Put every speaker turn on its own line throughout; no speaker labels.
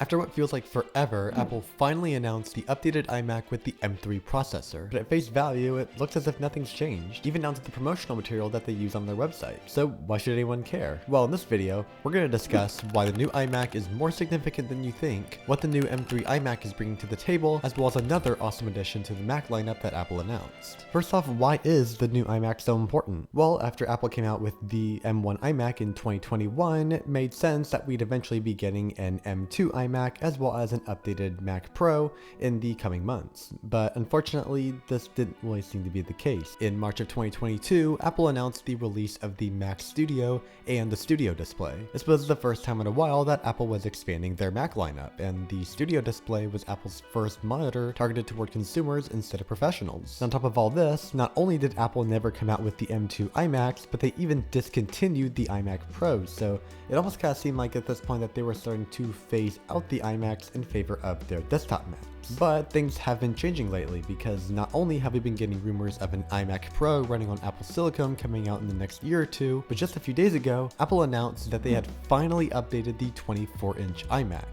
After what feels like forever, Apple finally announced the updated iMac with the M3 processor. But at face value, it looks as if nothing's changed, even down to the promotional material that they use on their website. So why should anyone care? Well, in this video, we're going to discuss why the new iMac is more significant than you think, what the new M3 iMac is bringing to the table, as well as another awesome addition to the Mac lineup that Apple announced. First off, why is the new iMac so important? Well, after Apple came out with the M1 iMac in 2021, it made sense that we'd eventually be getting an M2 iMac as well as an updated Mac Pro in the coming months. But unfortunately, this didn't really seem to be the case. In March of 2022, Apple announced the release of the Mac Studio and the Studio Display. This was the first time in a while that Apple was expanding their Mac lineup, and the Studio Display was Apple's first monitor targeted toward consumers instead of professionals. On top of all this, not only did Apple never come out with the M2 iMacs, but they even discontinued the iMac Pros, so it almost kind of seemed like at this point that they were starting to phase out the iMacs in favor of their desktop Macs. But things have been changing lately, because not only have we been getting rumors of an iMac Pro running on Apple Silicon coming out in the next year or two, but just a few days ago, Apple announced that they had finally updated the 24-inch iMac.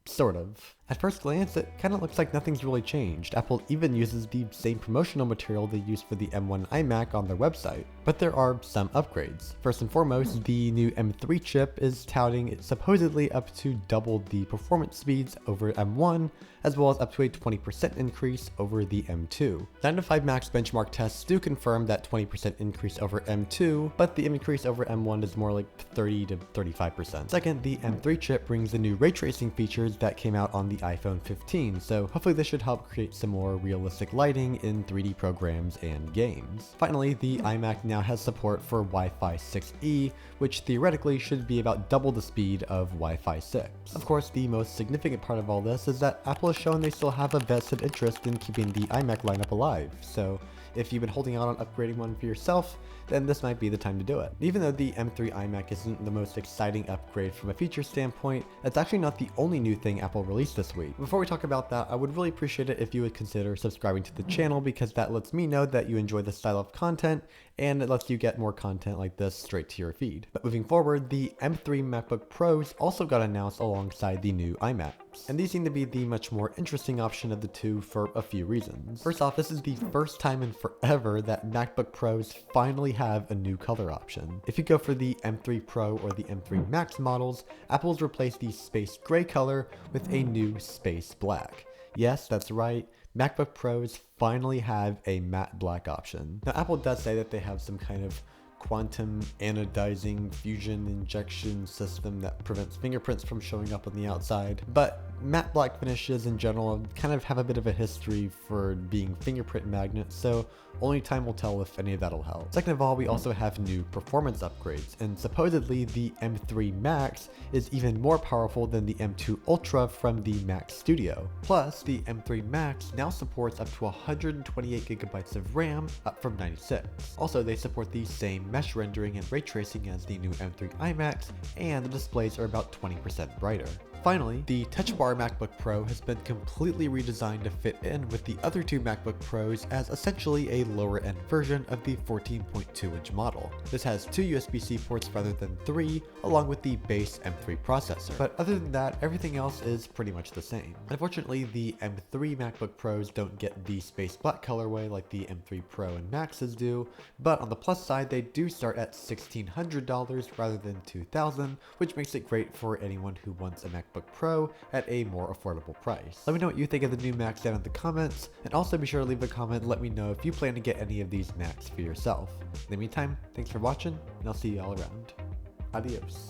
Sort of. At first glance, it kind of looks like nothing's really changed. Apple even uses the same promotional material they used for the M1 iMac on their website. But there are some upgrades. First and foremost, the new M3 chip is touting it supposedly up to double the performance speeds over M1, as well as up to a 20% increase over the M2. 9 to 5 Mac's benchmark tests do confirm that 20% increase over M2, but the increase over M1 is more like 30 to 35%. Second, the M3 chip brings the new ray tracing features that came out on the iPhone 15, so hopefully this should help create some more realistic lighting in 3D programs and games. Finally, the iMac now has support for Wi-Fi 6E, which theoretically should be about double the speed of Wi-Fi 6. Of course, the most significant part of all this is that Apple has shown they still have a vested interest in keeping the iMac lineup alive, so if you've been holding out on upgrading one for yourself, then this might be the time to do it. Even though the M3 iMac isn't the most exciting upgrade from a feature standpoint, it's actually not the only new thing Apple released this week. Before we talk about that, I would really appreciate it if you would consider subscribing to the channel, because that lets me know that you enjoy this style of content, and it lets you get more content like this straight to your feed. But moving forward, the M3 MacBook Pros also got announced alongside the new iMacs, and these seem to be the much more interesting option of the two for a few reasons. First off, this is the first time in forever that MacBook Pros finally have a new color option. If you go for the M3 Pro or the M3 Max models, Apple's replaced the space gray color with a new space black. Yes, that's right. MacBook Pros finally have a matte black option. Now, Apple does say that they have some kind of quantum anodizing fusion injection system that prevents fingerprints from showing up on the outside, but matte black finishes in general kind of have a bit of a history for being fingerprint magnets, so only time will tell if any of that'll help. Second of all, we also have new performance upgrades, and supposedly the M3 Max is even more powerful than the M2 Ultra from the Mac Studio. Plus, the M3 Max now supports up to 128 gigabytes of RAM, up from 96. Also, they support the same mesh rendering and ray tracing as the new M3 iMacs, and the displays are about 20% brighter. Finally, the Touch Bar MacBook Pro has been completely redesigned to fit in with the other two MacBook Pros as essentially a lower end version of the 14.2-inch model. This has 2 USB-C ports rather than 3, along with the base M3 processor. But other than that, everything else is pretty much the same. Unfortunately, the M3 MacBook Pros don't get the space black colorway like the M3 Pro and Maxes do, but on the plus side, they do start at $1,600 rather than $2,000, which makes it great for anyone who wants a MacBook Pro at a more affordable price. Let me know what you think of the new Macs down in the comments, and also be sure to leave a comment and let me know if you plan to get any of these Macs for yourself. In the meantime, thanks for watching, and I'll see you all around. Adios.